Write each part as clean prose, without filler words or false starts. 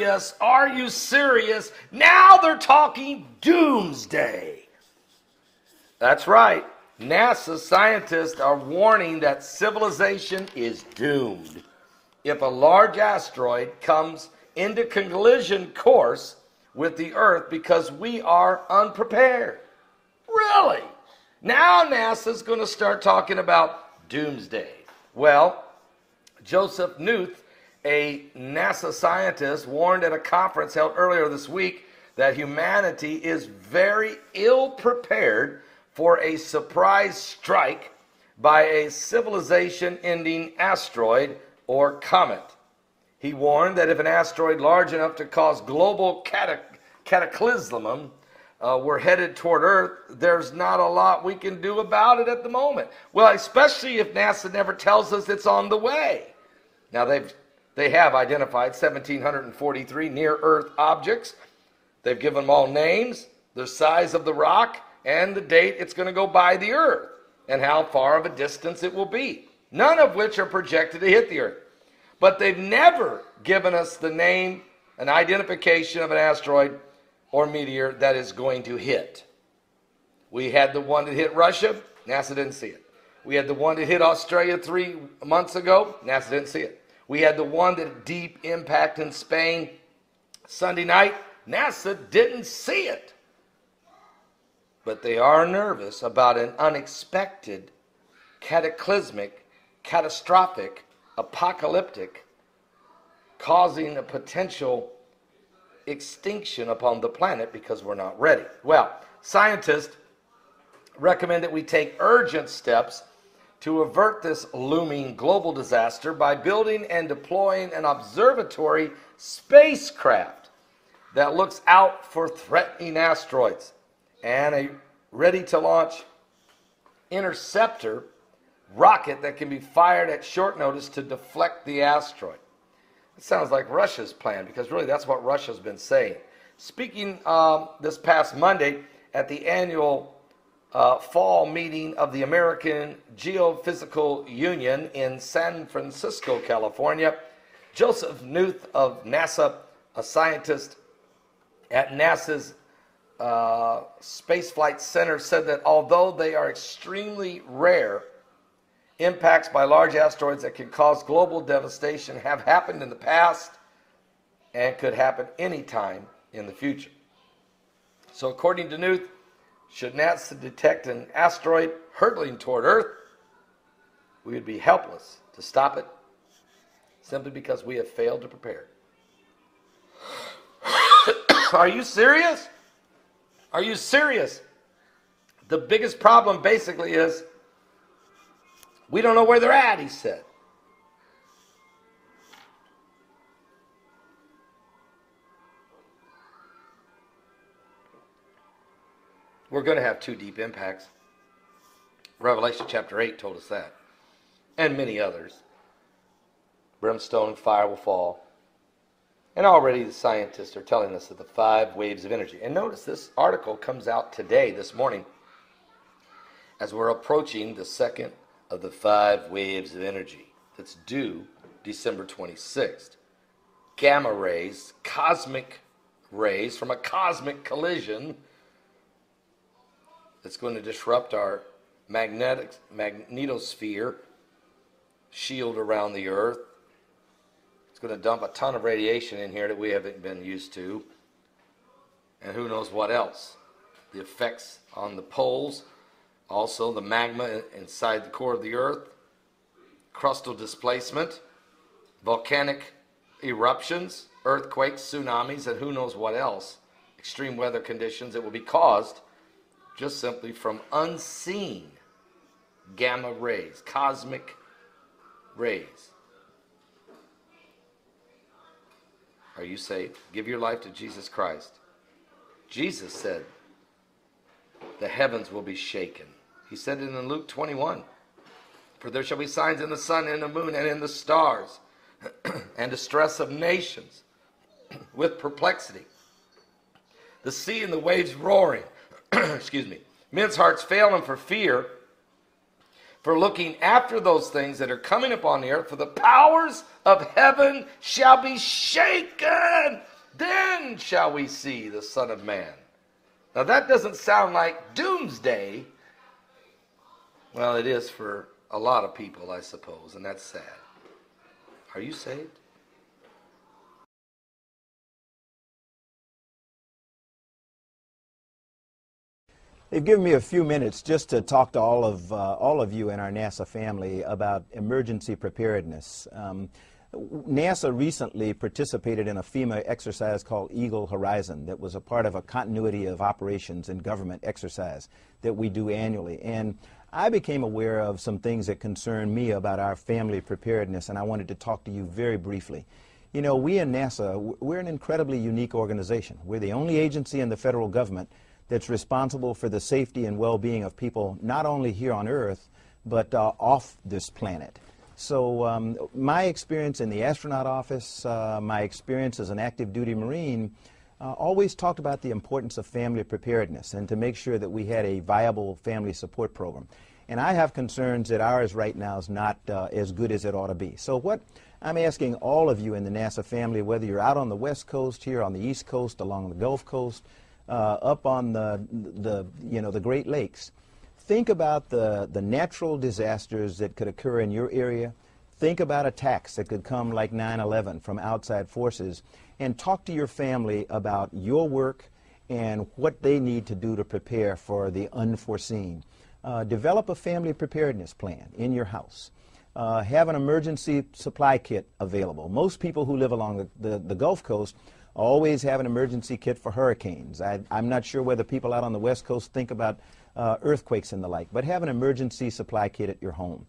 serious? Are you serious? Now they're talking doomsday. That's right. NASA scientists are warning that civilization is doomed if a large asteroid comes into collision course with the Earth because we are unprepared. Really? Now NASA's going to start talking about doomsday. Well, Joseph Knuth, a NASA scientist, warned at a conference held earlier this week that humanity is very ill prepared for a surprise strike by a civilization-ending asteroid or comet. He warned that if an asteroid large enough to cause global cataclysm were headed toward Earth, there's not a lot we can do about it at the moment. Well, especially if NASA never tells us it's on the way. Now, they have identified 1,743 near-Earth objects. They've given them all names, the size of the rock, and the date it's going to go by the Earth, and how far of a distance it will be. None of which are projected to hit the Earth. But they've never given us the name, an identification of an asteroid or meteor that is going to hit. We had the one that hit Russia. NASA didn't see it. We had the one that hit Australia 3 months ago. NASA didn't see it. We had the one that deep impact in Spain Sunday night. NASA didn't see it. But they are nervous about an unexpected, cataclysmic, catastrophic, apocalyptic, causing a potential extinction upon the planet because we're not ready. Well, scientists recommend that we take urgent steps to avert this looming global disaster by building and deploying an observatory spacecraft that looks out for threatening asteroids and a ready-to-launch interceptor rocket that can be fired at short notice to deflect the asteroid. It sounds like Russia's plan, because really that's what Russia's been saying. Speaking this past Monday at the annual fall meeting of the American Geophysical Union in San Francisco, California, Joseph Knuth of NASA, a scientist at NASA's Space Flight Center, said that although they are extremely rare, impacts by large asteroids that can cause global devastation have happened in the past and could happen anytime in the future. So according to Knuth, should NASA detect an asteroid hurtling toward Earth, we would be helpless to stop it simply because we have failed to prepare. Are you serious? Are you serious? The biggest problem basically is we don't know where they're at, he said. We're going to have 2 deep impacts. Revelation chapter 8 told us that. And many others. Brimstone and fire will fall. And already the scientists are telling us that the 5 waves of energy. And notice this article comes out today, this morning, as we're approaching the second of the 5 waves of energy that's due December 26th. Gamma rays, cosmic rays from a cosmic collision that's going to disrupt our magnetosphere shield around the Earth. It's going to dump a ton of radiation in here that we haven't been used to. And who knows what else. The effects on the poles. Also, the magma inside the core of the Earth, crustal displacement, volcanic eruptions, earthquakes, tsunamis, and who knows what else. Extreme weather conditions that will be caused just simply from unseen gamma rays, cosmic rays. Are you saved? Give your life to Jesus Christ. Jesus said, the heavens will be shaken. He said it in Luke 21. For there shall be signs in the sun, and in the moon, and in the stars, and distress of nations, with perplexity. The sea and the waves roaring. Excuse me. Men's hearts failing for fear, for looking after those things that are coming upon the earth. For the powers of heaven shall be shaken. then shall we see the Son of Man. Now that doesn't sound like doomsday. Well, it is for a lot of people, I suppose, and that's sad. Are you saved? They've given me a few minutes just to talk to all of you in our NASA family about emergency preparedness. NASA recently participated in a FEMA exercise called Eagle Horizon that was a part of a continuity of operations and government exercise that we do annually. And I became aware of some things that concern me about our family preparedness, and I wanted to talk to you very briefly. You know, we in NASA, we're an incredibly unique organization. We're the only agency in the federal government that's responsible for the safety and well-being of people not only here on Earth, but off this planet. So my experience in the astronaut office, my experience as an active duty Marine, always talked about the importance of family preparedness and to make sure that we had a viable family support program. And I have concerns that ours right now is not as good as it ought to be. So what I'm asking all of you in the NASA family, whether you're out on the West Coast, here on the East Coast, along the Gulf Coast, up on the Great Lakes, think about the natural disasters that could occur in your area. Think about attacks that could come like 9/11 from outside forces, and talk to your family about your work and what they need to do to prepare for the unforeseen. Develop a family preparedness plan in your house. Have an emergency supply kit available. Most people who live along the Gulf Coast always have an emergency kit for hurricanes. I'm not sure whether people out on the West Coast think about earthquakes and the like, but have an emergency supply kit at your home.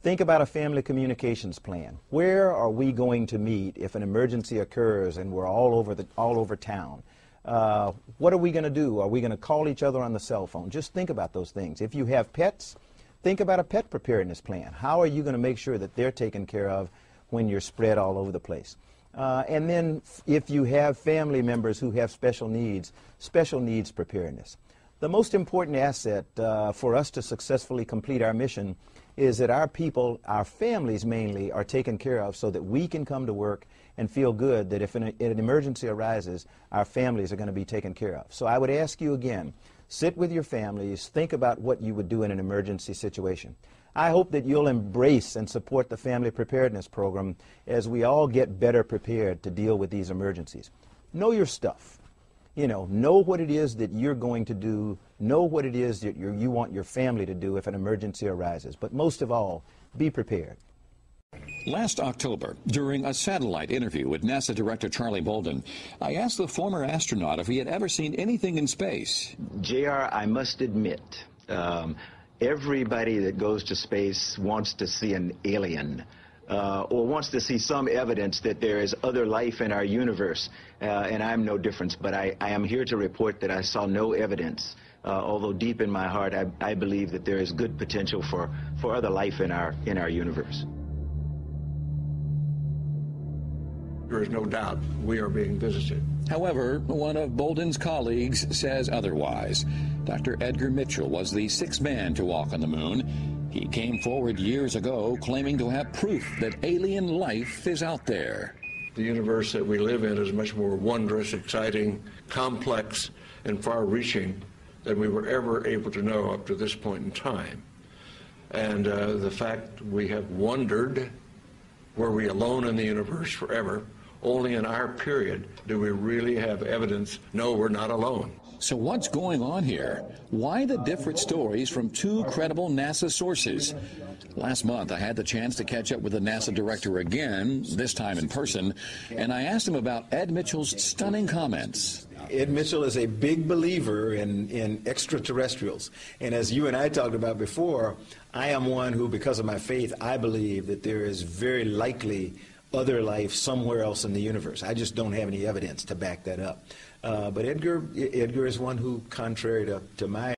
Think about a family communications plan. Where are we going to meet if an emergency occurs and we're all over town? What are we going to do? Are we going to call each other on the cell phone? Just think about those things. If you have pets, think about a pet preparedness plan. How are you going to make sure that they're taken care of when you're spread all over the place? And then if you have family members who have special needs preparedness. The most important asset for us to successfully complete our mission is that our people, our families mainly, are taken care of so that we can come to work and feel good that if an emergency arises, our families are going to be taken care of. So I would ask you again, sit with your families, think about what you would do in an emergency situation. I hope that you'll embrace and support the Family Preparedness Program as we all get better prepared to deal with these emergencies. Know your stuff. You know what it is that you're going to do, know what it is that you want your family to do if an emergency arises. But most of all, be prepared. Last October, during a satellite interview with NASA Director Charlie Bolden, I asked the former astronaut if he had ever seen anything in space. JR, I must admit, everybody that goes to space wants to see an alien. Or wants to see some evidence that there is other life in our universe, and I'm no different. But I am here to report that I saw no evidence, although deep in my heart I believe that there is good potential for other life in our universe. There is no doubt we are being visited. However, one of Bolden's colleagues says otherwise. Dr. Edgar Mitchell was the sixth man to walk on the moon. He came forward years ago claiming to have proof that alien life is out there. The universe that we live in is much more wondrous, exciting, complex, and far-reaching than we were ever able to know up to this point in time. And the fact we have wondered, were we alone in the universe forever? Only in our period do we really have evidence, no, we're not alone. So what's going on here? Why the different stories from two credible NASA sources? Last month, I had the chance to catch up with the NASA director again, this time in person, and I asked him about Ed Mitchell's stunning comments. Ed Mitchell is a big believer in extraterrestrials. And as you and I talked about before, I am one who, because of my faith, I believe that there is very likely other life somewhere else in the universe. I just don't have any evidence to back that up. But Edgar is one who, contrary to my